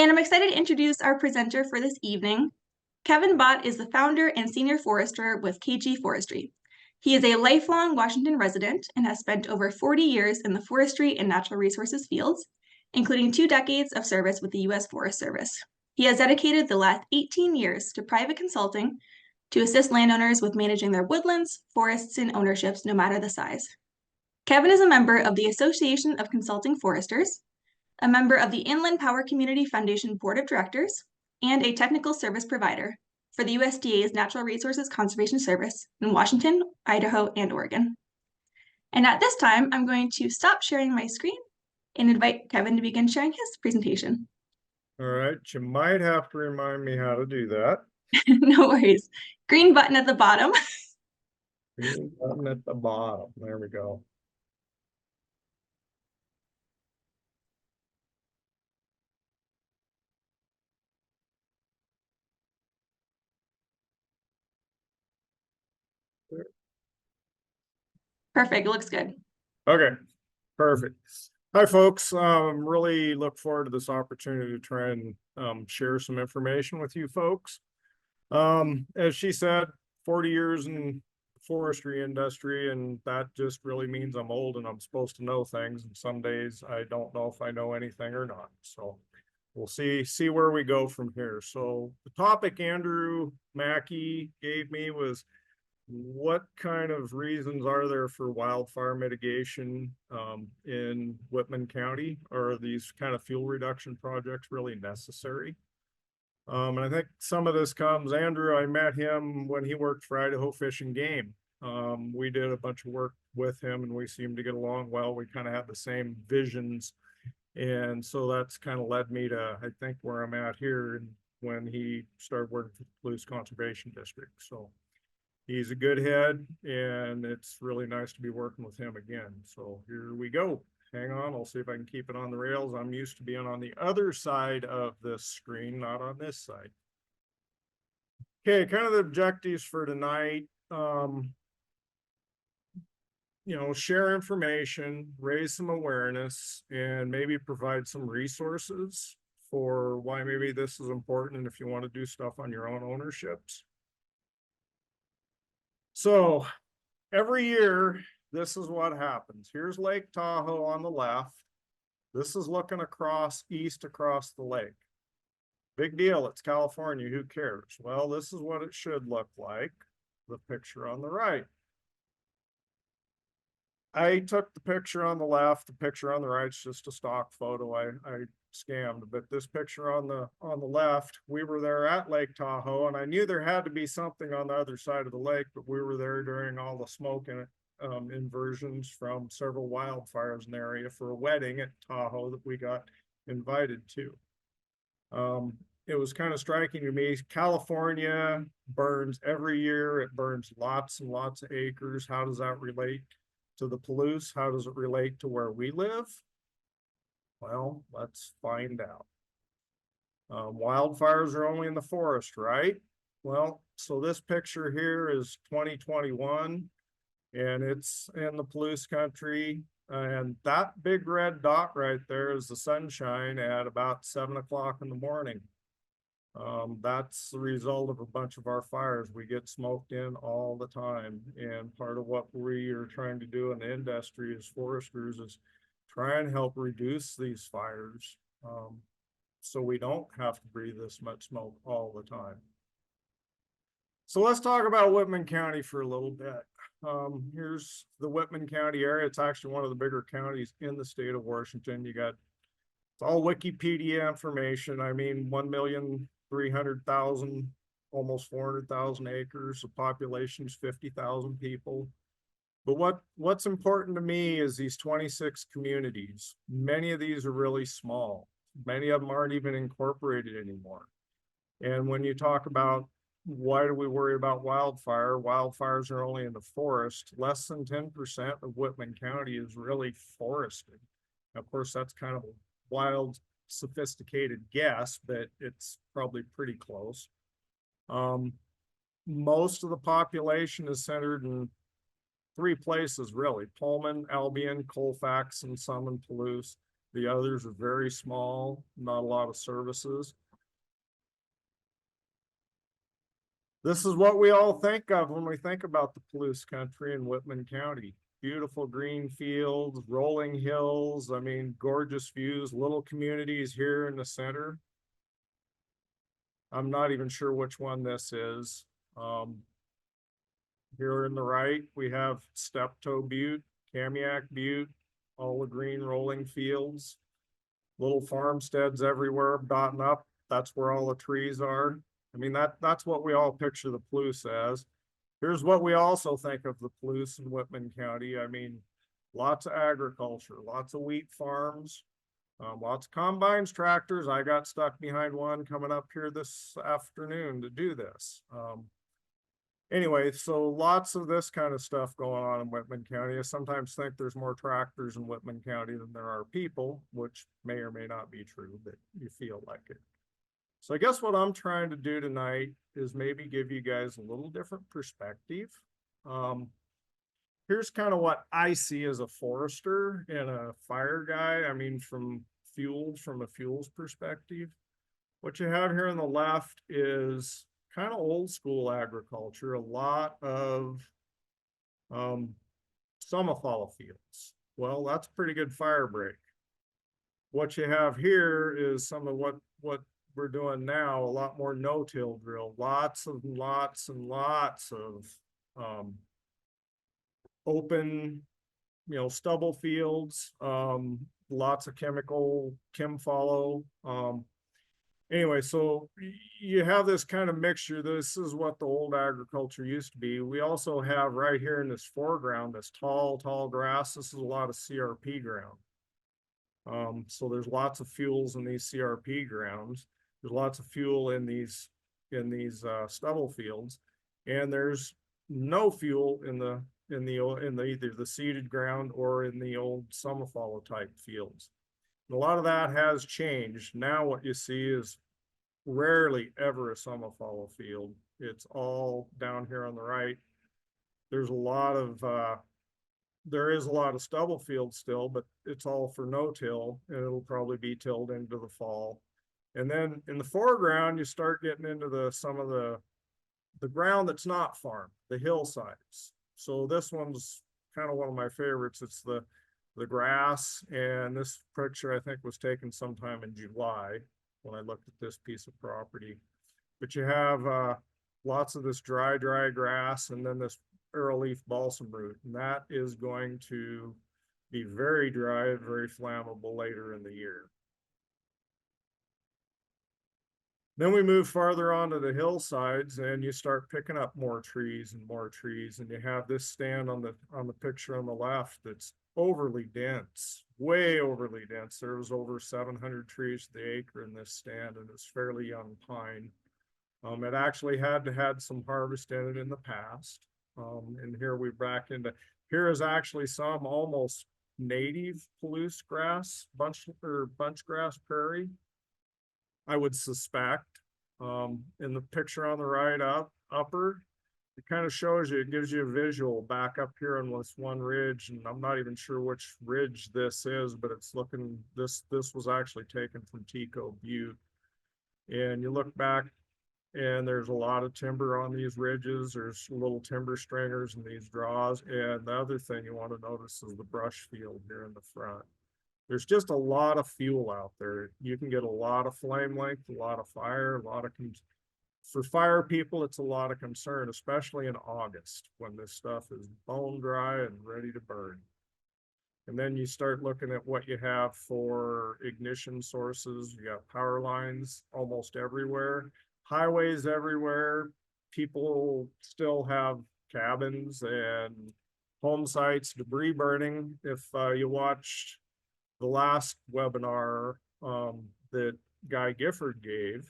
And I'm excited to introduce our presenter for this evening. Kevin Bott is the founder and senior forester with KAGEY Forestry. He is a lifelong Washington resident and has spent over 40 years in the forestry and natural resources fields, including 2 decades of service with the U.S. Forest Service. He has dedicated the last 18 years to private consulting to assist landowners with managing their woodlands, forests, and ownerships, no matter the size. Kevin is a member of the Association of Consulting Foresters, a member of the Inland Power Community Foundation Board of Directors, and a technical service provider for the USDA's Natural Resources Conservation Service in Washington, Idaho, and Oregon. And at this time, I'm going to stop sharing my screen and invite Kevin to begin sharing his presentation. All right, you might have to remind me how to do that. No worries. Green button at the bottom. Green button at the bottom. There we go. Perfect. It looks good. Okay, perfect. Hi, folks. Really look forward to this opportunity to try and share some information with you folks. As she said, 40 years in forestry industry, and that just really means I'm old and I'm supposed to know things, and some days I don't know if I know anything or not. So we'll see where we go from here. So the topic Andrew Mackey gave me was, what kind of reasons are there for wildfire mitigation in Whitman County? Are these kind of fuel reduction projects really necessary? And I think some of this comes, Andrew, I met him when he worked for Idaho Fish and Game. We did a bunch of work with him and we seemed to get along well. We kind of had the same visions. And so that's kind of led me to, I think, where I'm at here, and when he started working for the Palouse Conservation District. So he's a good head and it's really nice to be working with him again. So here we go. Hang on, I'll see if I can keep it on the rails. I'm used to being on the other side of this screen, not on this side. Okay, kind of the objectives for tonight. Share information, raise some awareness, and maybe provide some resources for why maybe this is important and if you want to do stuff on your own ownerships. So every year, this is what happens. Here's Lake Tahoe on the left. This is looking east across the lake. Big deal, it's California, who cares? Well, this is what it should look like, the picture on the right. I took the picture on the left, the picture on the right is just a stock photo I scammed, but this picture on the left, we were there at Lake Tahoe, and I knew there had to be something on the other side of the lake, but we were there during all the smoke and inversions from several wildfires in the area for a wedding at Tahoe that we got invited to. It was kind of striking to me. California burns every year. It burns lots and lots of acres. How does that relate to the Palouse? How does it relate to where we live? Well, let's find out. Wildfires are only in the forest, right? Well, so this picture here is 2021. And it's in the Palouse country, and that big red dot right there is the sunshine at about 7 o'clock in the morning. That's the result of a bunch of our fires. We get smoked in all the time, and part of what we are trying to do in the industry as foresters is try and help reduce these fires so we don't have to breathe this much smoke all the time. So let's talk about Whitman County for a little bit. Here's the Whitman County area. It's actually one of the bigger counties in the state of Washington. It's all Wikipedia information. I mean, 1,300,000, almost 400,000 acres. The population is 50,000 people. But what's important to me is these 26 communities. Many of these are really small. Many of them aren't even incorporated anymore. And when you talk about why do we worry about wildfire? Wildfires are only in the forest. Less than 10% of Whitman County is really forested. Of course, that's kind of a wild, sophisticated guess, but it's probably pretty close. Most of the population is centered in 3 places, really: Pullman, Albion, Colfax, and some in Palouse. The others are very small, not a lot of services. This is what we all think of when we think about the Palouse country in Whitman County. Beautiful green fields, rolling hills, I mean, gorgeous views, little communities here in the center. I'm not even sure which one this is. Here in the right, we have Steptoe Butte, Kamiak Butte, all the green rolling fields, little farmsteads everywhere dotting up. That's where all the trees are. I mean, that's what we all picture the Palouse as. Here's what we also think of the Palouse in Whitman County. I mean, lots of agriculture, lots of wheat farms, lots of combines, tractors. I got stuck behind one coming up here this afternoon to do this. Anyway, so lots of this kind of stuff going on in Whitman County. I sometimes think there's more tractors in Whitman County than there are people, which may or may not be true, but you feel like it. So I guess what I'm trying to do tonight is maybe give you guys a little different perspective. Here's kind of what I see as a forester and a fire guy. I mean, from a fuels perspective. What you have here on the left is kind of old school agriculture, a lot of summerfall fields. Well, that's a pretty good fire break. What you have here is some of what we're doing now, a lot more no-till drill, lots and lots of open, stubble fields, lots of chem follow. Anyway, so you have this kind of mixture. This is what the old agriculture used to be. We also have right here in this foreground, this tall grass. This is a lot of CRP ground. So there's lots of fuels in these CRP grounds. There's lots of fuel in these stubble fields, and there's no fuel in either the seeded ground or in the old summer fallow type fields. And a lot of that has changed. Now what you see is rarely ever a summer fallow field. It's all down here on the right. There's a lot of there is a lot of stubble fields still, but it's all for no-till, and it'll probably be tilled into the fall. And then in the foreground, you start getting into some of the ground that's not farmed, the hillsides. So this one's kind of one of my favorites. It's the grass, and this picture I think was taken sometime in July when I looked at this piece of property. But you have lots of this dry grass, and then this arrowleaf balsam root, and that is going to be very dry and very flammable later in the year. Then we move farther onto the hillsides, and you start picking up more trees, and you have this stand on the picture on the left that's overly dense, way overly dense. There was over 700 trees to the acre in this stand, and it's fairly young pine. It actually had some harvest in it in the past. And here we're back into, here is actually some almost native Palouse grass, bunch grass prairie, I would suspect. In the picture on the right upper, it kind of shows you, it gives you a visual back up here on this one ridge, and I'm not even sure which ridge this is, but it's looking, this was actually taken from Tico Butte. And you look back, and there's a lot of timber on these ridges. There's little timber stringers in these draws. And the other thing you want to notice is the brush field here in the front. There's just a lot of fuel out there. You can get a lot of flame length, a lot of fire, for fire people, it's a lot of concern, especially in August when this stuff is bone dry and ready to burn. And then you start looking at what you have for ignition sources. You got power lines almost everywhere, highways everywhere. People still have cabins and home sites, debris burning. If you watched the last webinar that Guy Gifford gave,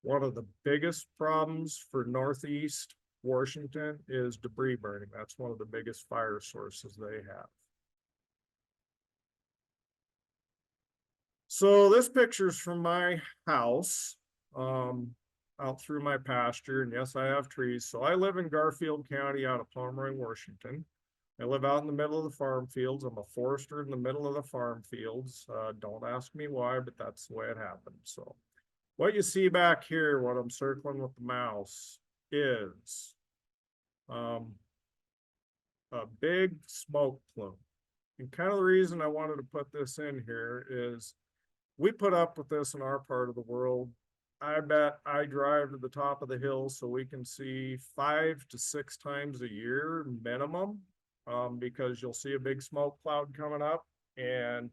one of the biggest problems for Northeast Washington is debris burning. That's one of the biggest fire sources they have. So this picture's from my house, out through my pasture, and yes, I have trees. So I live in Garfield County out of Pomeroy, Washington. I live out in the middle of the farm fields. I'm a forester in the middle of the farm fields. Don't ask me why, but that's the way it happened. So what you see back here, what I'm circling with the mouse, is a big smoke plume. And kind of the reason I wanted to put this in here is we put up with this in our part of the world. I bet I drive to the top of the hill so we can see 5 to 6 times a year minimum, because you'll see a big smoke cloud coming up. And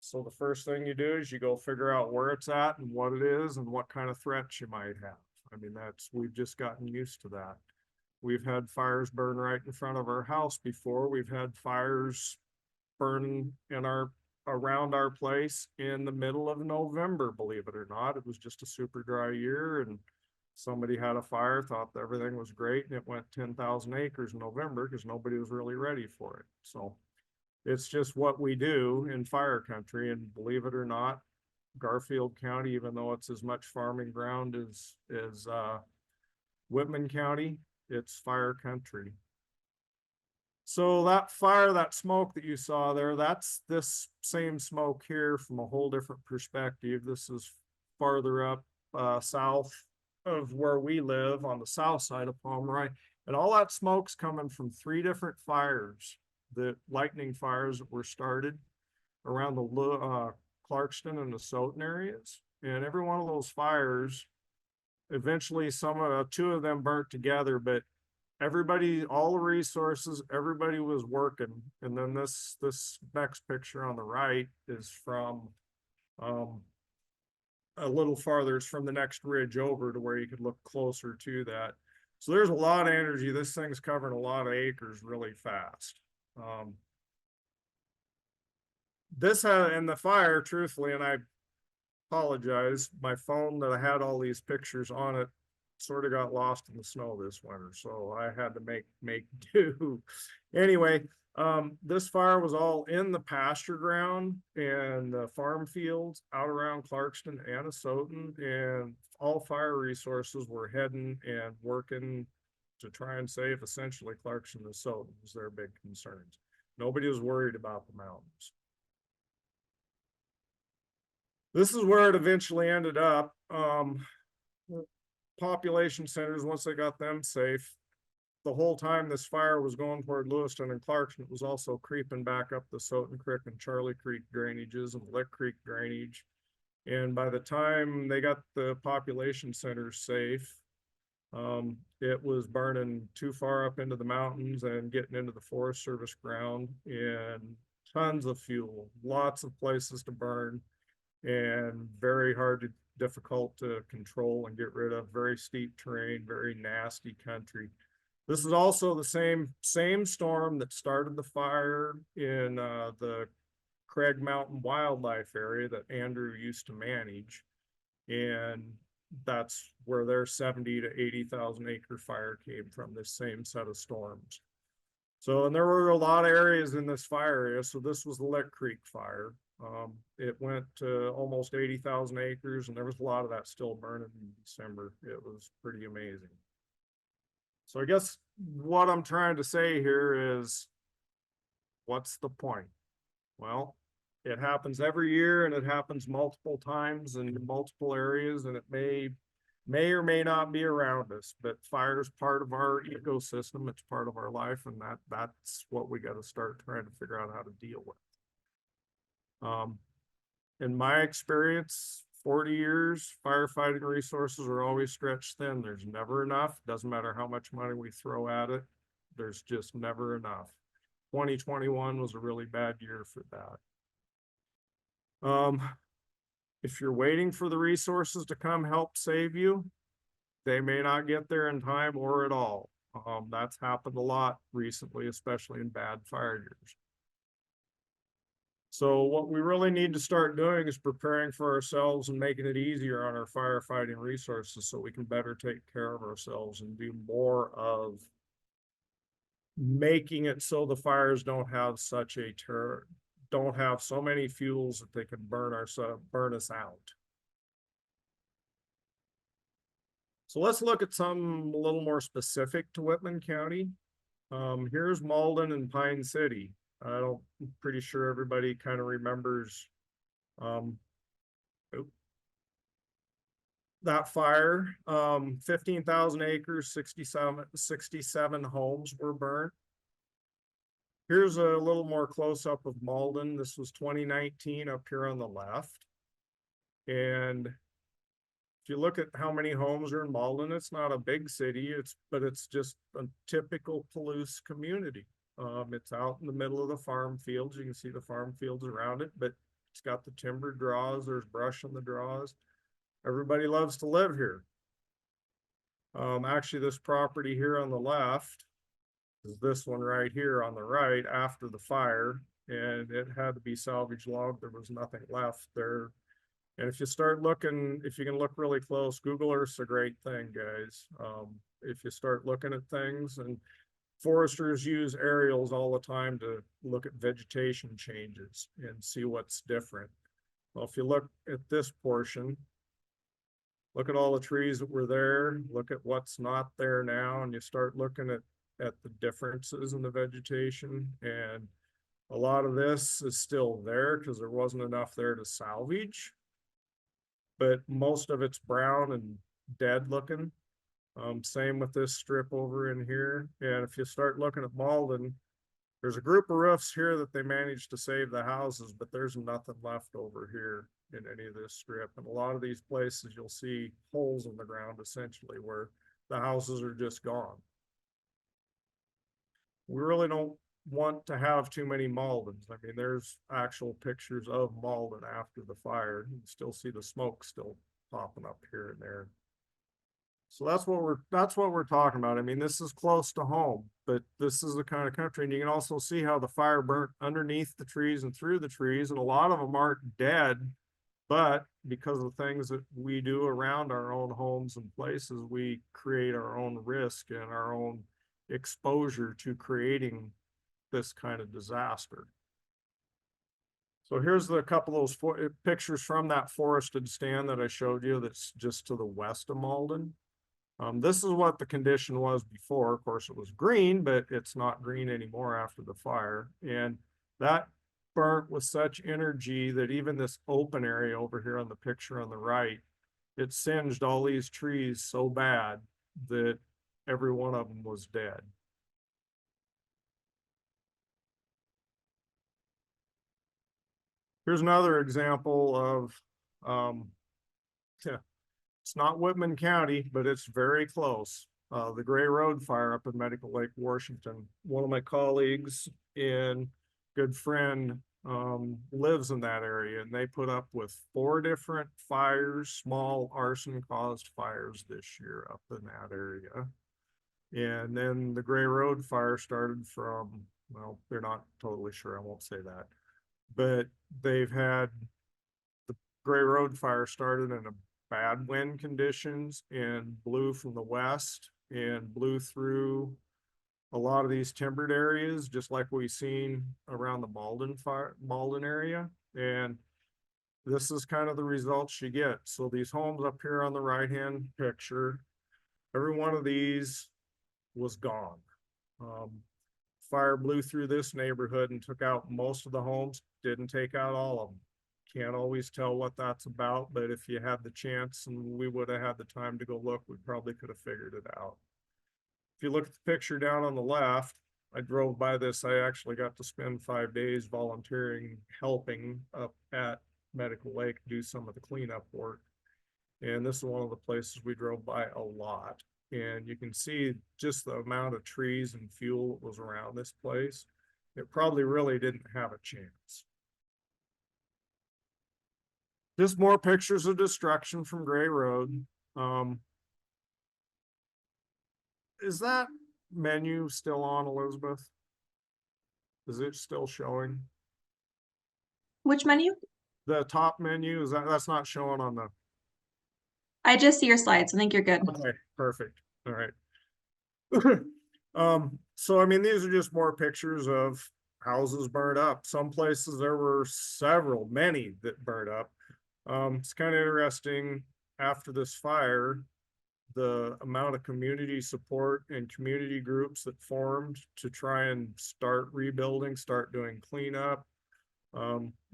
so the first thing you do is you go figure out where it's at and what it is and what kind of threats you might have. I mean, we've just gotten used to that. We've had fires burn right in front of our house before. We've had fires burn around our place in the middle of November, believe it or not. It was just a super dry year, and somebody had a fire, thought that everything was great, and it went 10,000 acres in November because nobody was really ready for it. So it's just what we do in fire country. And believe it or not, Garfield County, even though it's as much farming ground as Whitman County, it's fire country. So that fire, that smoke that you saw there, that's this same smoke here from a whole different perspective. This is farther up south of where we live on the south side of Pomeroy. And all that smoke's coming from 3 different fires, the lightning fires that were started around the Clarkston and the Soton areas. And every one of those fires, eventually 2 of them burnt together, but everybody, all the resources, everybody was working. And then this next picture on the right is from a little farther. It's from the next ridge over to where you could look closer to that. So there's a lot of energy. This thing's covering a lot of acres really fast. And the fire, truthfully, and I apologize, my phone that I had all these pictures on it sort of got lost in the snow this winter, so I had to make do. Anyway, this fire was all in the pasture ground and the farm fields out around Clarkston and Soton, and all fire resources were heading and working to try and save essentially Clarkston and Soton was their big concerns. Nobody was worried about the mountains. This is where it eventually ended up. Population centers, once they got them safe, the whole time this fire was going toward Lewiston and Clarkston, it was also creeping back up the Soton Creek and Charlie Creek drainages and Lick Creek drainage. And by the time they got the population centers safe, it was burning too far up into the mountains and getting into the Forest Service ground, and tons of fuel, lots of places to burn, and very difficult to control and get rid of. Very steep terrain, very nasty country. This is also the same storm that started the fire in the Craig Mountain Wildlife area that Andrew used to manage. And that's where their 70 to 80,000 acre fire came from, this same set of storms. So, and there were a lot of areas in this fire area. So this was the Lick Creek fire. It went to almost 80,000 acres, and there was a lot of that still burning in December. It was pretty amazing. So I guess what I'm trying to say here is, what's the point? Well, it happens every year, and it happens multiple times in multiple areas, and it may or may not be around us, but fire is part of our ecosystem. It's part of our life, and that's what we got to start trying to figure out how to deal with. In my experience, 40 years, firefighting resources are always stretched thin. There's never enough. Doesn't matter how much money we throw at it. There's just never enough. 2021 was a really bad year for that. If you're waiting for the resources to come help save you, they may not get there in time or at all. That's happened a lot recently, especially in bad fire years. So what we really need to start doing is preparing for ourselves and making it easier on our firefighting resources so we can better take care of ourselves and do more of making it so the fires don't have don't have so many fuels that they can burn us out. So let's look at some a little more specific to Whitman County. Here's Malden and Pine City. I'm pretty sure everybody kind of remembers that fire. 15,000 acres, 67 homes were burned. Here's a little more close up of Malden. This was 2019 up here on the left. And if you look at how many homes are in Malden, it's not a big city, but it's just a typical Palouse community. It's out in the middle of the farm fields. You can see the farm fields around it, but it's got the timber draws. There's brush in the draws. Everybody loves to live here. Actually, this property here on the left is this one right here on the right after the fire, and it had to be salvage logged. There was nothing left there. And if you start looking, if you can look really close, Google Earth's a great thing, guys. If you start looking at things, and foresters use aerials all the time to look at vegetation changes and see what's different. Well, if you look at this portion, look at all the trees that were there, look at what's not there now, and you start looking at the differences in the vegetation. And a lot of this is still there because there wasn't enough there to salvage, but most of it's brown and dead looking. Same with this strip over in here. And if you start looking at Malden, there's a group of roofs here that they managed to save the houses, but there's nothing left over here in any of this strip. And a lot of these places, you'll see holes in the ground essentially where the houses are just gone. We really don't want to have too many Maldens. I mean, there's actual pictures of Malden after the fire. You can still see the smoke still popping up here and there. So that's what we're talking about. I mean, this is close to home, but this is the kind of country, and you can also see how the fire burnt underneath the trees and through the trees, and a lot of them aren't dead, but because of things that we do around our own homes and places, we create our own risk and our own exposure to creating this kind of disaster. So here's a couple of those pictures from that forested stand that I showed you that's just to the west of Malden. This is what the condition was before. Of course, it was green, but it's not green anymore after the fire. And that burnt with such energy that even this open area over here on the picture on the right, it singed all these trees so bad that every one of them was dead. Here's another example of, it's not Whitman County, but it's very close. The Gray Road fire up in Medical Lake, Washington. One of my colleagues and good friend lives in that area, and they put up with 4 different fires, small arson caused fires this year up in that area. And then the Gray Road fire started from, well, they're not totally sure, I won't say that, but they've had the Gray Road fire started in a bad wind conditions and blew from the west and blew through a lot of these timbered areas, just like we've seen around the Malden area. And this is kind of the results you get. So these homes up here on the right-hand picture, every one of these was gone. Fire blew through this neighborhood and took out most of the homes, didn't take out all of them. Can't always tell what that's about, but if you had the chance and we would have had the time to go look, we probably could have figured it out. If you look at the picture down on the left, I drove by this. I actually got to spend 5 days volunteering, helping up at Medical Lake, do some of the cleanup work. And this is one of the places we drove by a lot. And you can see just the amount of trees and fuel that was around this place. It probably really didn't have a chance. Just more pictures of destruction from Gray Road. Is that menu still on, Elizabeth? Is it still showing? Which menu? The top menu, that's not showing on the. I just see your slides. I think you're good. Okay, perfect. All right. So I mean, these are just more pictures of houses burned up. Some places there were many that burned up. It's kind of interesting after this fire, the amount of community support and community groups that formed to try and start rebuilding, start doing cleanup.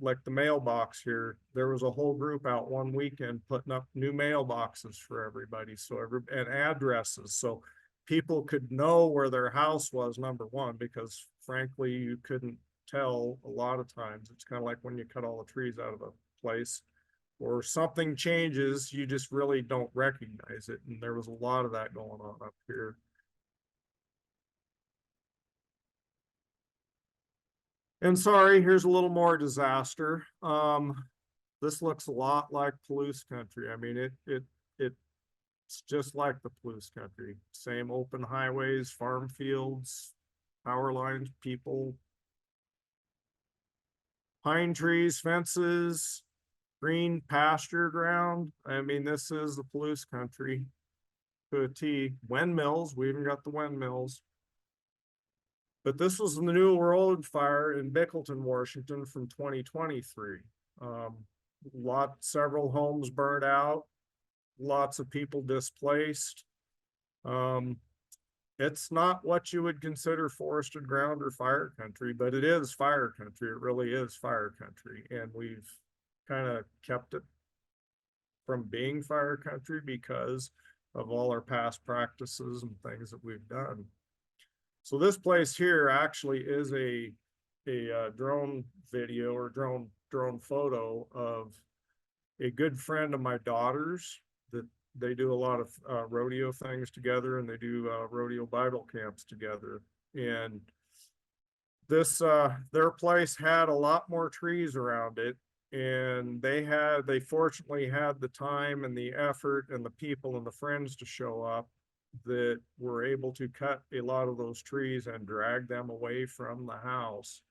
Like the mailbox here, there was a whole group out one weekend putting up new mailboxes for everybody. So and addresses. So people could know where their house was, number one, because frankly, you couldn't tell a lot of times. It's kind of like when you cut all the trees out of a place or something changes, you just really don't recognize it. And there was a lot of that going on up here. And sorry, here's a little more disaster. This looks a lot like Palouse country. I mean, it's just like the Palouse country. Same open highways, farm fields, power lines, people, pine trees, fences, green pasture ground. I mean, this is the Palouse country to a T. Windmills, we even got the windmills. But this was the new wildfire in Bickleton, Washington from 2023. Several homes burned out, lots of people displaced. It's not what you would consider forested ground or fire country, but it is fire country. It really is fire country. And we've kind of kept it from being fire country because of all our past practices and things that we've done. So this place here actually is a drone video or drone photo of a good friend of my daughter's that they do a lot of rodeo things together, and they do rodeo Bible camps together. And this their place had a lot more trees around it, and they fortunately had the time and the effort and the people and the friends to show up that were able to cut a lot of those trees and drag them away from the house.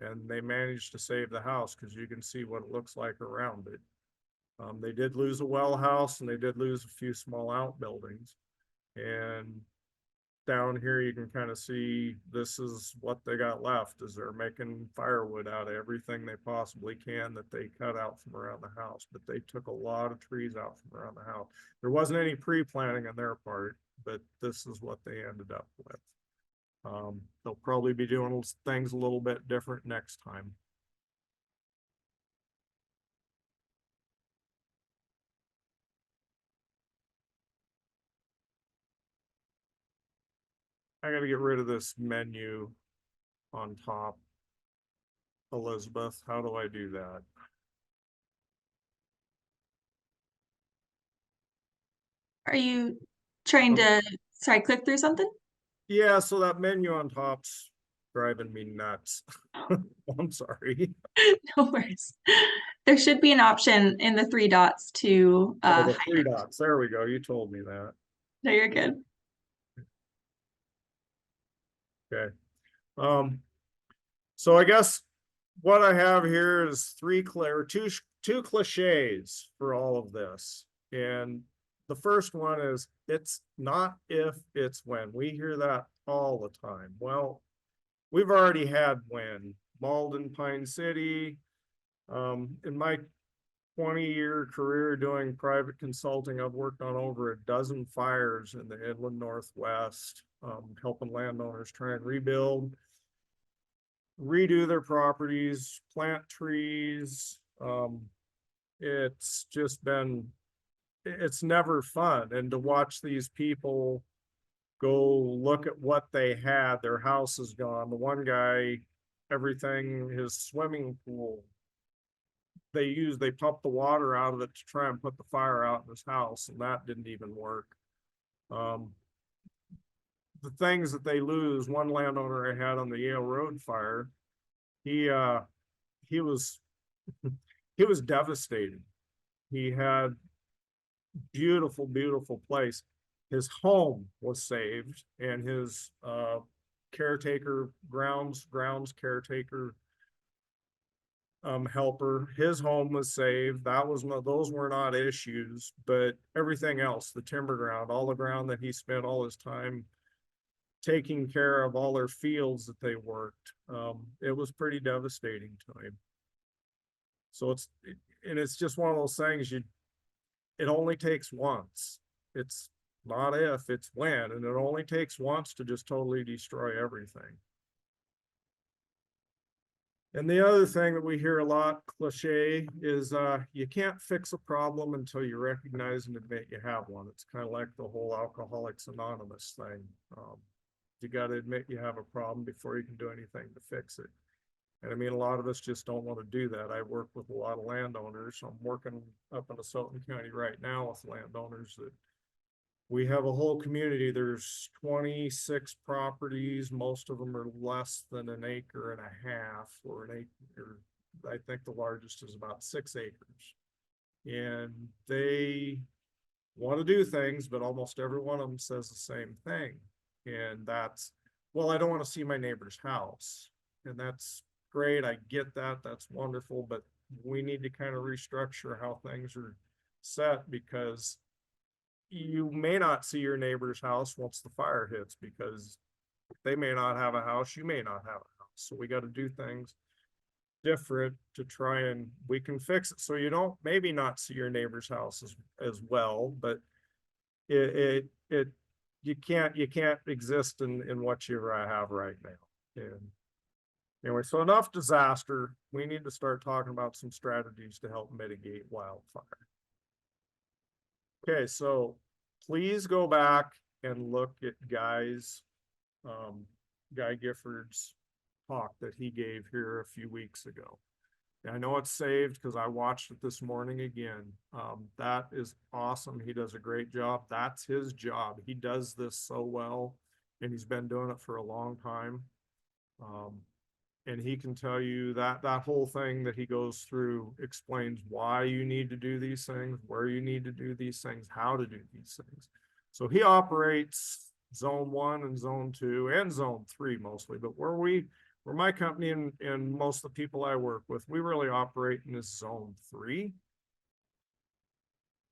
And they managed to save the house because you can see what it looks like around it. They did lose a well house and they did lose a few small outbuildings. And down here you can kind of see this is what they got left, is they're making firewood out of everything they possibly can that they cut out from around the house. But they took a lot of trees out from around the house. There wasn't any pre-planting on their part, but this is what they ended up with. They'll probably be doing things a little bit different next time. I got to get rid of this menu on top. Elizabeth, how do I do that? Are you trying to, sorry, click through something? Yeah, so that menu on top's driving me nuts. I'm sorry. No worries. There should be an option in the three dots to Oh, the hide three it. dots. There we go. You told me that. No, you're good. Okay. So I guess what I have here is two cliches for all of this. And the first one is it's not if, it's when. We hear that all the time. Well, we've already had when. Malden, Pine City. In my 20-year career doing private consulting, I've worked on over a dozen fires in the inland Northwest, helping landowners try and rebuild, redo their properties, plant trees. It's just been, it's never fun. And to watch these people go look at what they had, their house is gone. The one guy, everything, his swimming pool, they pumped the water out of it to try and put the fire out in his house, and that didn't even work. The things that they lose, one landowner I had on the Yale Road fire, he was he was devastated. He had beautiful, beautiful place. His home was saved, and his caretaker, grounds caretaker helper, his home was saved. That was no, those were not issues, but everything else, the timber ground, all the ground that he spent all his time taking care of, all their fields that they worked, it was pretty devastating to him. So it's just one of those things, it only takes once. It's not if, it's when, and it only takes once to just totally destroy everything. And the other thing that we hear a lot, cliche, is you can't fix a problem until you recognize and admit you have one. It's kind of like the whole Alcoholics Anonymous thing. You got to admit you have a problem before you can do anything to fix it. And I mean, a lot of us just don't want to do that. I work with a lot of landowners. I'm working up in Sultan County right now with landowners that we have a whole community. There's 26 properties. Most of them are less than an acre and a half, or an acre. I think the largest is about 6 acres. And they want to do things, but almost every one of them says the same thing. And that's, well, I don't want to see my neighbor's house. And that's great. I get that. That's wonderful. But we need to kind of restructure how things are set, because you may not see your neighbor's house once the fire hits, because they may not have a house, you may not have a house. So we got to do things different to try and we can fix it. So you don't maybe not see your neighbor's house as well, but you can't exist in what you have right now. And anyway, so enough disaster. We need to start talking about some strategies to help mitigate wildfire. Okay, so please go back and look at Guy Gifford's talk that he gave here a few weeks ago. And I know it's saved because I watched it this morning again. That is awesome. He does a great job. That's his job. He does this so well, and he's been doing it for a long time. And he can tell you that whole thing that he goes through explains why you need to do these things, where you need to do these things, how to do these things. So he operates zone 1 and zone 2 and zone 3 mostly, but where my company and most of the people I work with, we really operate in this zone 3.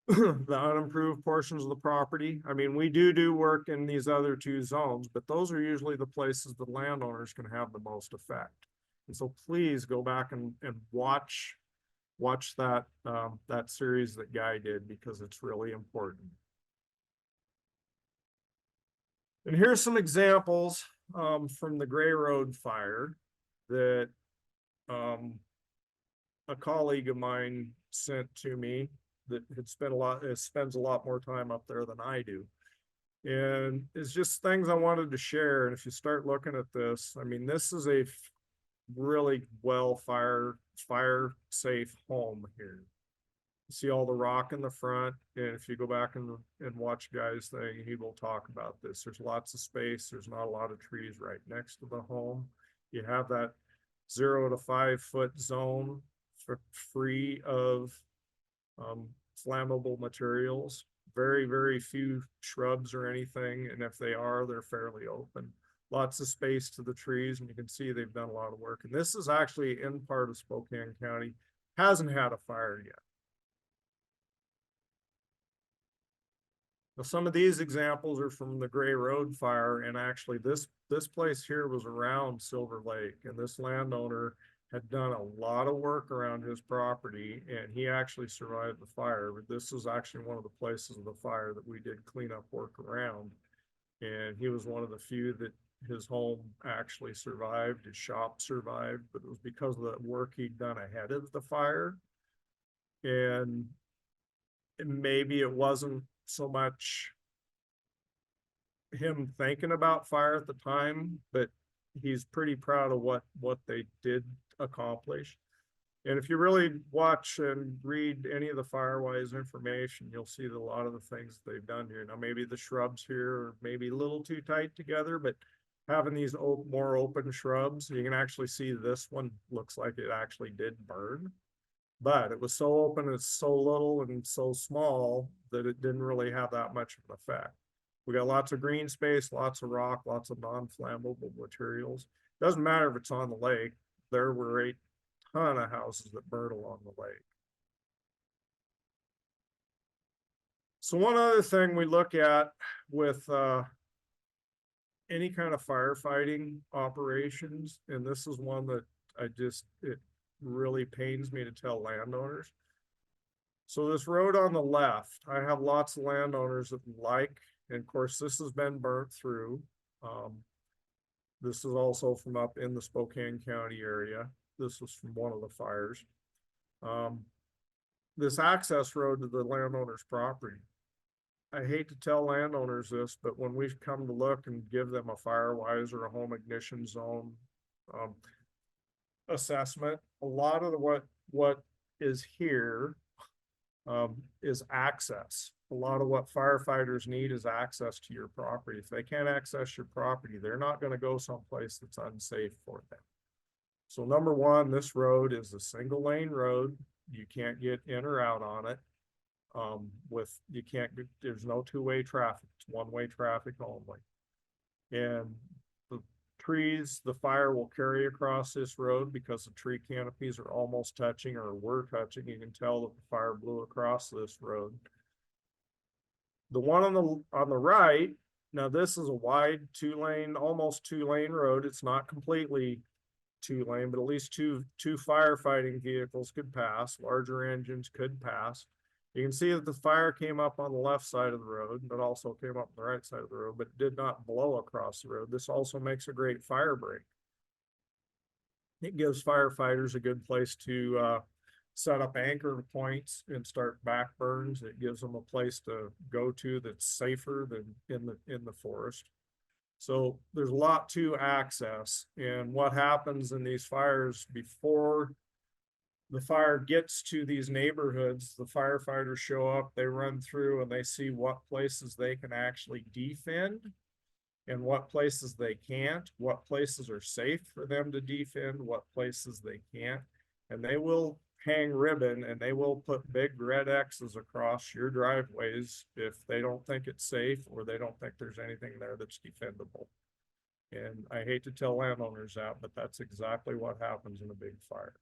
The unimproved portions of the property. I mean, we do work in these other 2 zones, but those are usually the places the landowners can have the most effect. And so please go back and watch that that series that Guy did, because it's really important. And here's some examples from the Gray Road fire that a colleague of mine sent to me that spends a lot more time up there than I do. And it's just things I wanted to share. And if you start looking at this, I mean, this is a really well fire safe home here. You see all the rock in the front. And if you go back and watch Guy's thing, he will talk about this. There's lots of space. There's not a lot of trees right next to the home. You have that 0 to 5 foot zone free of flammable materials. Very, very few shrubs or anything. And if they are, they're fairly open. Lots of space to the trees, and you can see they've done a lot of work. And this is actually in part of Spokane County, hasn't had a fire yet. Now, some of these examples are from the Gray Road fire, and actually this place here was around Silver Lake, and this landowner had done a lot of work around his property, and he actually survived the fire. But this is actually one of the places of the fire that we did cleanup work around, and he was one of the few that his home actually survived. His shop survived, but it was because of the work he'd done ahead of the fire. And maybe it wasn't so much him thinking about fire at the time, but he's pretty proud of what they did accomplish. And if you really watch and read any of the Firewise information, you'll see that a lot of the things they've done here. Now, maybe the shrubs here are maybe a little too tight together, but having these more open shrubs, you can actually see this one looks like it actually did burn. But it was so open, it's so little and so small that it didn't really have that much of an effect. We got lots of green space, lots of rock, lots of non-flammable materials. Doesn't matter if it's on the lake. There were a ton of houses that burned along the lake. So one other thing we look at with any kind of firefighting operations, and this is one that it really pains me to tell landowners. So this road on the left, I have lots of landowners that like And of course, this has been burnt through. This is also from up in the Spokane County area. This was from one of the fires. This access road to the landowner's property. I hate to tell landowners this, but when we come to look and give them a firewise or a home ignition zone assessment, a lot of what is here is access. A lot of what firefighters need is access to your property. If they can't access your property, they're not going to go someplace that's unsafe for them. So number one, this road is a single lane road. You can't get in or out on it. There's no two-way traffic. It's one-way traffic only. And the trees, the fire will carry across this road because the tree canopies are almost touching or were touching. You can tell that the fire blew across this road. The one on the right, now this is a wide two-lane, almost two-lane road. It's not completely two-lane, but at least two firefighting vehicles could pass. Larger engines could pass. You can see that the fire came up on the left side of the road, but also came up on the right side of the road, but did not blow across the road. This also makes a great fire break. It gives firefighters a good place to set up anchor points and start back burns. It gives them a place to go to that's safer than in the forest. So there's a lot to access, and what happens in these fires before the fire gets to these neighborhoods, the firefighters show up, they run through and they see what places they can actually defend and what places they can't, what places are safe for them to defend, what places they can't. And they will hang ribbon and they will put big red X's across your driveways if they don't think it's safe or they don't think there's anything there that's defendable. And I hate to tell landowners that, but that's exactly what happens in a big fire.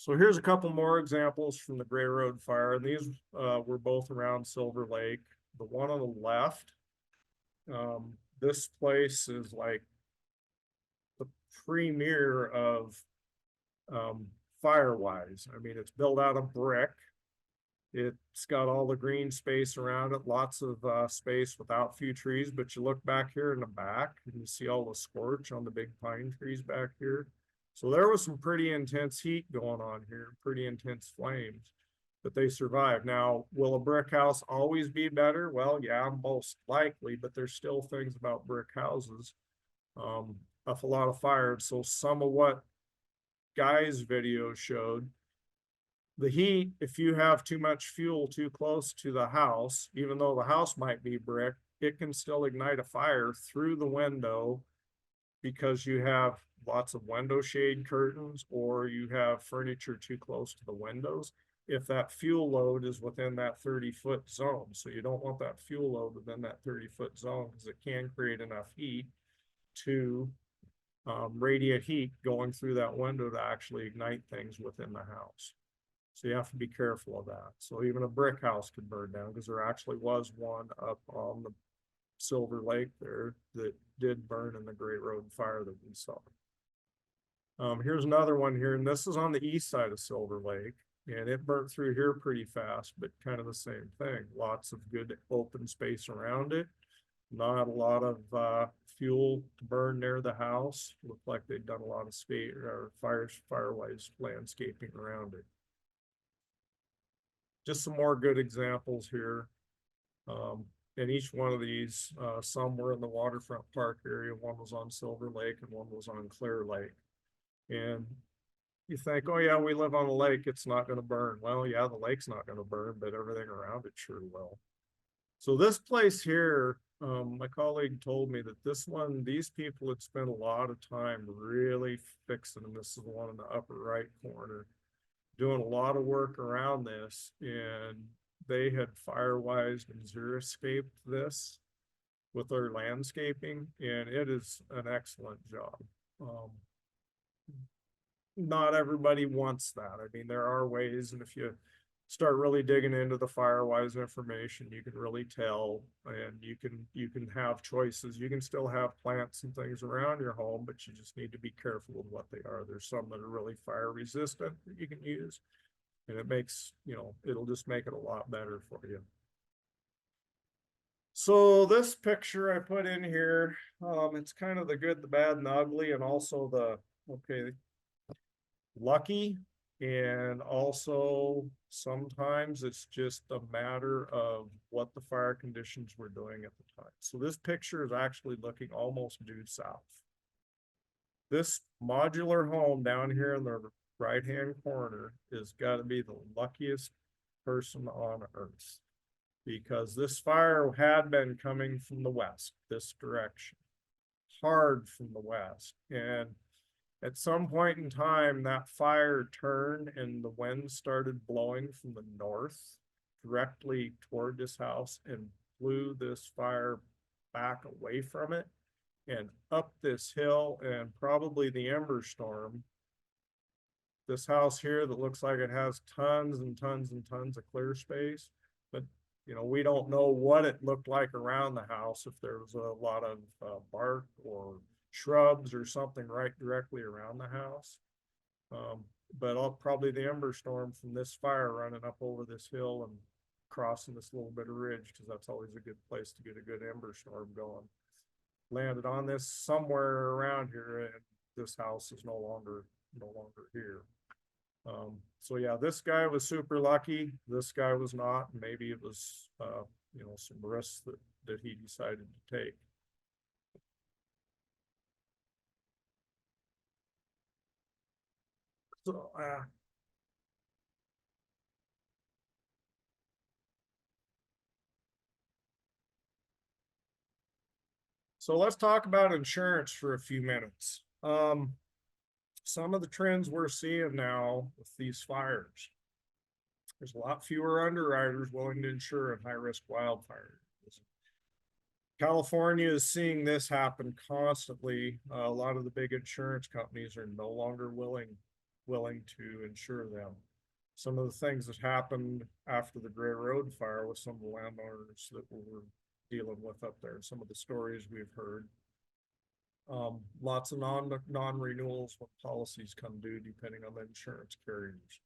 So here's a couple more examples from the Gray Road fire. And these were both around Silver Lake. The one on the left, this place is like the premier of Firewise. I mean, it's built out of brick. It's got all the green space around it, lots of space without few trees. But you look back here in the back and you see all the scorch on the big pine trees back here. So there was some pretty intense heat going on here, pretty intense flames, but they survived. Now, will a brick house always be better? Well, yeah, most likely, but there's still things about brick houses of a lot of fires. So some of what Guy's video showed, the heat, if you have too much fuel too close to the house, even though the house might be brick, it can still ignite a fire through the window because you have lots of window shade curtains or you have furniture too close to the windows. If that fuel load is within that 30-foot zone. So you don't want that fuel load within that 30-foot zone because it can create enough heat to radiate heat going through that window to actually ignite things within the house. So you have to be careful of that. So even a brick house could burn down because there actually was one up on the Silver Lake there that did burn in the Gray Road fire that we saw. Here's another one here, and this is on the east side of Silver Lake, and it burnt through here pretty fast, but kind of the same thing. Lots of good open space around it. Not a lot of fuel to burn near the house. Looked like they'd done a lot of space or firewise landscaping around it. Just some more good examples here. And each one of these, some were in the waterfront park area, one was on Silver Lake and one was on Clear Lake. And you think, oh yeah, we live on a lake, it's not going to burn. Well, yeah, the lake's not going to burn, but everything around it sure will. So this place here, my colleague told me that these people had spent a lot of time really fixing, and this is the one in the upper right corner, doing a lot of work around this, and they had firewised and xeriscaped this with their landscaping, and it is an excellent job. Not everybody wants that. I mean, there are ways, and if you start really digging into the firewise information, you can really tell, and you can have choices. You can still have plants and things around your home, but you just need to be careful with what they are. There's some that are really fire resistant that you can use, and it makes, it'll just make it a lot better for you. So this picture I put in here, it's kind of the good, the bad and the ugly, and also the, okay, lucky. And also sometimes it's just a matter of what the fire conditions were doing at the time. So this picture is actually looking almost due south. This modular home down here in the right-hand corner is got to be the luckiest person on earth, because this fire had been coming from the west, this direction, hard from the west. And at some point in time, that fire turned and the wind started blowing from the north directly toward this house and blew this fire back away from it and up this hill, and probably the ember storm. This house here that looks like it has tons and tons and tons of clear space, but you know, we don't know what it looked like around the house, if there was a lot of bark or shrubs or something right directly around the house. But probably the ember storm from this fire running up over this hill and crossing this little bit of ridge, because that's always a good place to get a good ember storm going, landed on this somewhere around here, and this house is no longer here. So yeah, this guy was super lucky. This guy was not. Maybe it was, you know, some risks that he decided to take. So let's talk about insurance for a few minutes. Some of the trends we're seeing now with these fires, there's a lot fewer underwriters willing to insure in high-risk wildfires. California is seeing this happen constantly. A lot of the big insurance companies are no longer willing to insure them. Some of the things that happened after the Gray Road fire with some of the landowners that we were dealing with up there, some of the stories we've heard. Lots of non-renewals when policies come due, depending on the insurance carriers.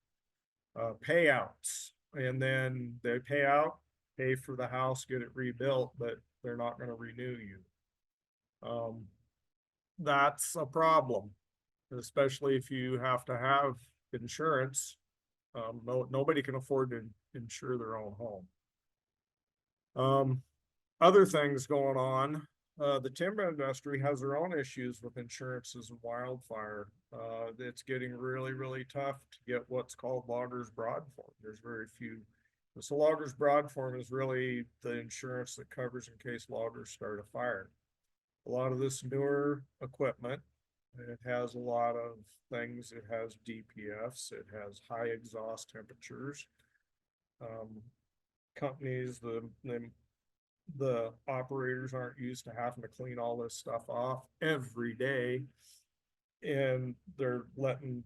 Payouts, and then they pay for the house, get it rebuilt, but they're not going to renew you. That's a problem, especially if you have to have insurance. Nobody can afford to insure their own home. Other things going on. The timber industry has their own issues with insurances and wildfire. It's getting really, really tough to get what's called loggers broad form. There's very few. So loggers broad form is really the insurance that covers in case loggers start a fire. A lot of this newer equipment, it has a lot of things. It has DPFs. It has high exhaust temperatures. Companies, the operators aren't used to having to clean all this stuff off every day, and they're letting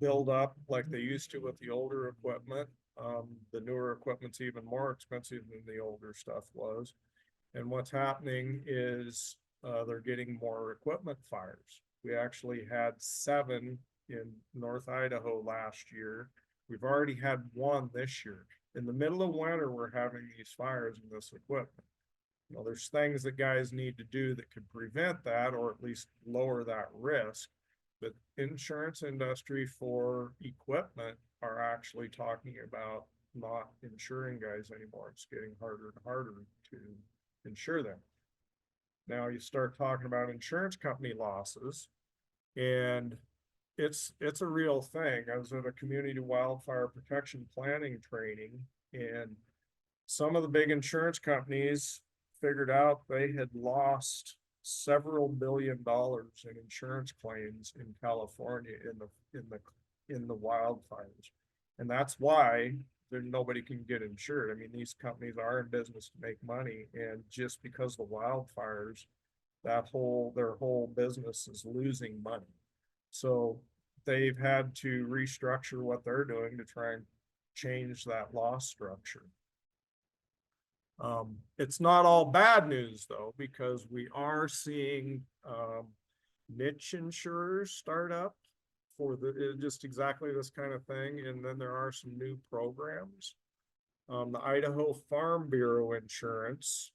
build up like they used to with the older equipment. The newer equipment's even more expensive than the older stuff was. And what's happening is they're getting more equipment fires. We actually had 7 in North Idaho last year. We've already had 1 this year. In the middle of winter, we're having these fires in this equipment. You know, there's things that guys need to do that could prevent that, or at least lower that risk. But insurance industry for equipment are actually talking about not insuring guys anymore. It's getting harder and harder to insure them. Now you start talking about insurance company losses, and it's a real thing. I was at a community wildfire protection planning training, and some of the big insurance companies figured out they had lost several $billion in insurance claims in California in the wildfires. And that's why nobody can get insured. I mean, these companies are in business to make money, and just because the wildfires, their whole business is losing money. So they've had to restructure what they're doing to try and change that loss structure. It's not all bad news though, because we are seeing niche insurers start up for just exactly this kind of thing. And then there are some new programs. The Idaho Farm Bureau Insurance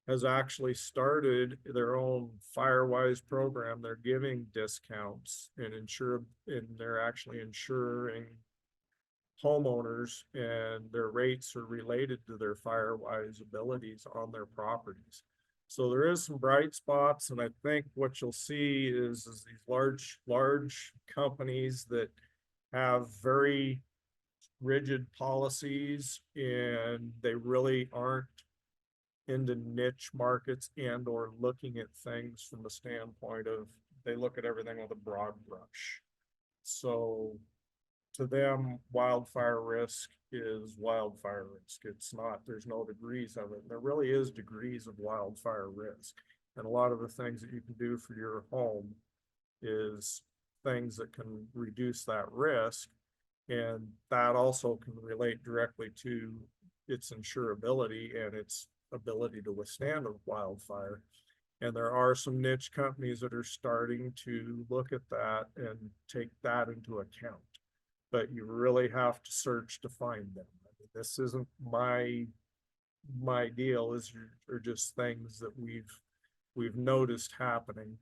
has actually started their own Firewise program. They're giving discounts and they're actually insuring homeowners, and their rates are related to their Firewise abilities on their properties. So there is some bright spots, and I think what you'll see is these large companies that have very rigid policies, and they really aren't into niche markets and or looking at things from the standpoint of, they look at everything with a broad brush. So to them, wildfire risk is wildfire risk. It's not, there's no degrees of it. There really is degrees of wildfire risk. And a lot of the things that you can do for your home is things that can reduce that risk. And that also can relate directly to its insurability and its ability to withstand a wildfire. And there are some niche companies that are starting to look at that and take that into account. But you really have to search to find them. I mean, this isn't my deal. Is are just things that we've noticed happening.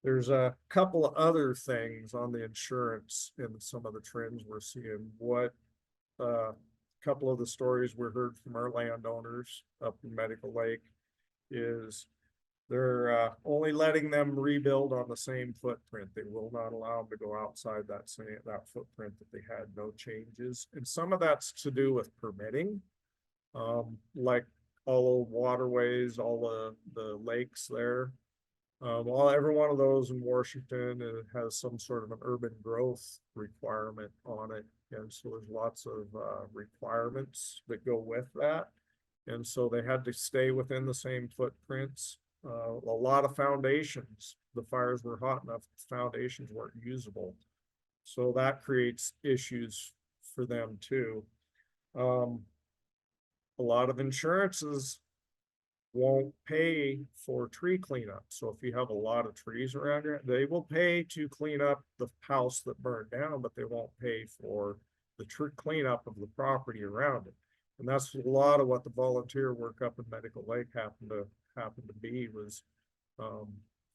There's a couple of other things on the insurance and some of the trends we're seeing. What couple of the stories we heard from our landowners up in Medical Lake is they're only letting them rebuild on the same footprint. They will not allow them to go outside that footprint that they had no changes. And some of that's to do with permitting, like all the waterways, all the lakes there. Every one of those in Washington, it has some sort of an urban growth requirement on it. And so there's lots of requirements that go with that. And so they had to stay within the same footprints. A lot of foundations, the fires were hot enough, foundations weren't usable. So that creates issues for them too. A lot of insurances won't pay for tree cleanup. So if you have a lot of trees around here, they will pay to clean up the house that burned down, but they won't pay for the tree cleanup of the property around it. And that's a lot of what the volunteer work up in Medical Lake happened to be, was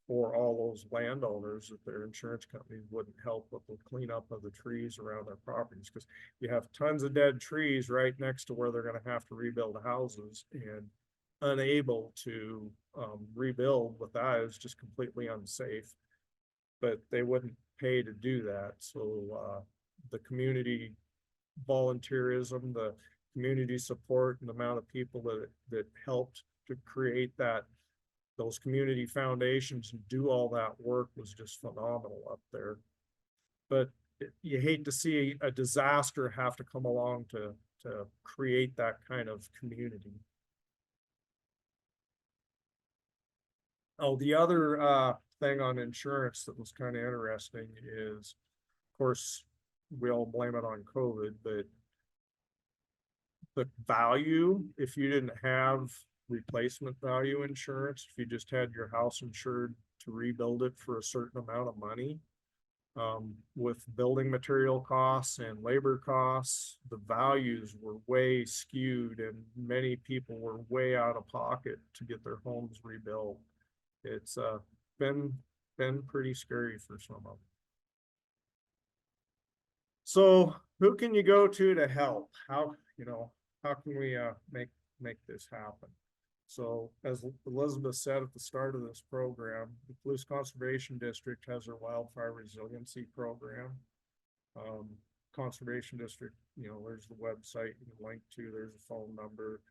for all those landowners that their insurance companies wouldn't help with the cleanup of the trees around their properties, because you have tons of dead trees right next to where they're going to have to rebuild houses, and unable to rebuild with that is just completely unsafe. But they wouldn't pay to do that. So the community volunteerism, the community support, and the amount of people that helped to create those community foundations and do all that work was just phenomenal up there. But you hate to see a disaster have to come along to create that kind of community. Oh, the other thing on insurance that was kind of interesting is, of course, we all blame it on COVID, but the value, if you didn't have replacement value insurance, if you just had your house insured to rebuild it for a certain amount of money, with building material costs and labor costs, the values were way skewed, and many people were way out of pocket to get their homes rebuilt. It's been pretty scary for some of them. So who can you go to help? How can we make this happen? So as Elizabeth said at the start of this program, the Palouse Conservation District has their wildfire resiliency program. Conservation District, there's the website you can link to, there's a phone number.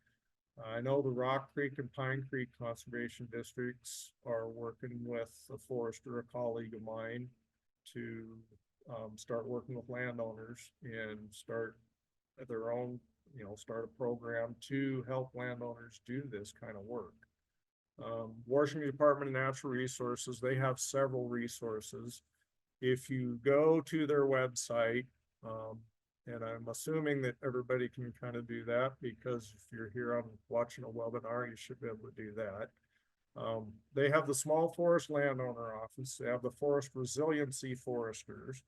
I know the Rock Creek and Pine Creek Conservation Districts are working with a forester, a colleague of mine, to start working with landowners and start their own, start a program to help landowners do this kind of work. Washington Department of Natural Resources, they have several resources. If you go to their website, and I'm assuming that everybody can kind of do that, because if you're here on watching a webinar, you should be able to do that. They have the Small Forest Landowner Office. They have the Forest Resiliency Foresters.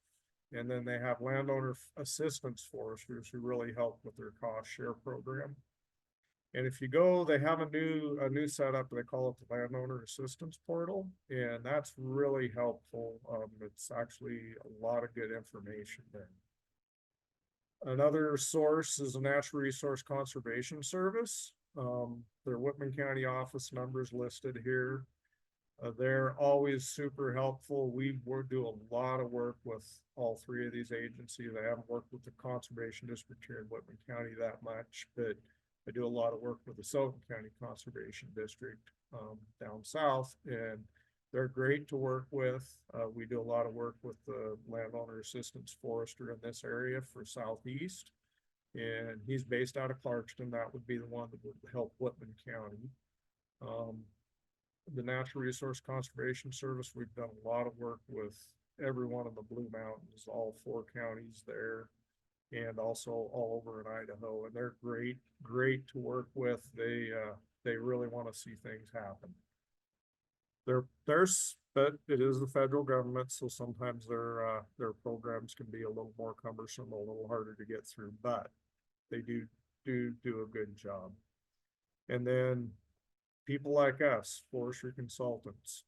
And then they have Landowner Assistance Foresters who really help with their cost share program. And if you go, they have a new setup. They call it the Landowner Assistance Portal, and that's really helpful. It's actually a lot of good information there. Another source is a Natural Resource Conservation Service. Their Whitman County office numbers listed here. They're always super helpful. We do a lot of work with all three of these agencies. I haven't worked with the Conservation District here in Whitman County that much, but I do a lot of work with the Sullivan County Conservation District down south, and they're great to work with. We do a lot of work with the Landowner Assistance Forester in this area for Southeast, and he's based out of Clarkston. That would be the one that would help Whitman County. The Natural Resource Conservation Service, we've done a lot of work with every one of the Blue Mountains, all 4 counties there, and also all over in Idaho. And they're great to work with. They really want to see things happen. But it is the federal government, so sometimes their programs can be a little more cumbersome, a little harder to get through, but they do a good job. And then people like us, forestry consultants,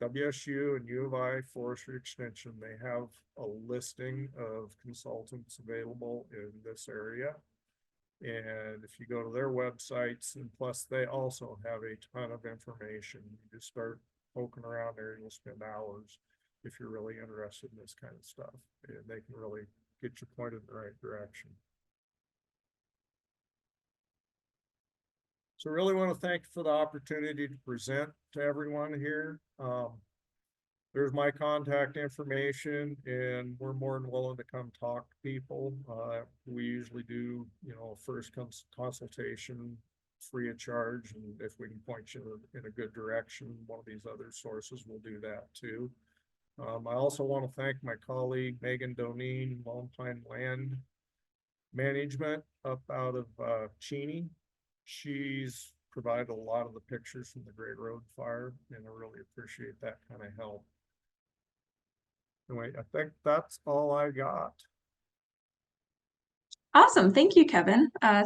WSU and U of I Forestry Extension, they have a listing of consultants available in this area. And if you go to their websites, and plus they also have a ton of information, you just start poking around there and you'll spend hours if you're really interested in this kind of stuff. And they can really get you pointed in the right direction. So really want to thank you for the opportunity to present to everyone here. There's my contact information, and we're more than willing to come talk to people. We usually do, first consultation free of charge, and if we can point you in a good direction, one of these other sources will do that too. I also want to thank my colleague Megan Doneen, Lone Pine Land Management up out of Cheney. She's provided a lot of the pictures from the Great Road Fire, and I really appreciate that kind of help. Anyway, I think that's all I got. Awesome. Thank you, Kevin.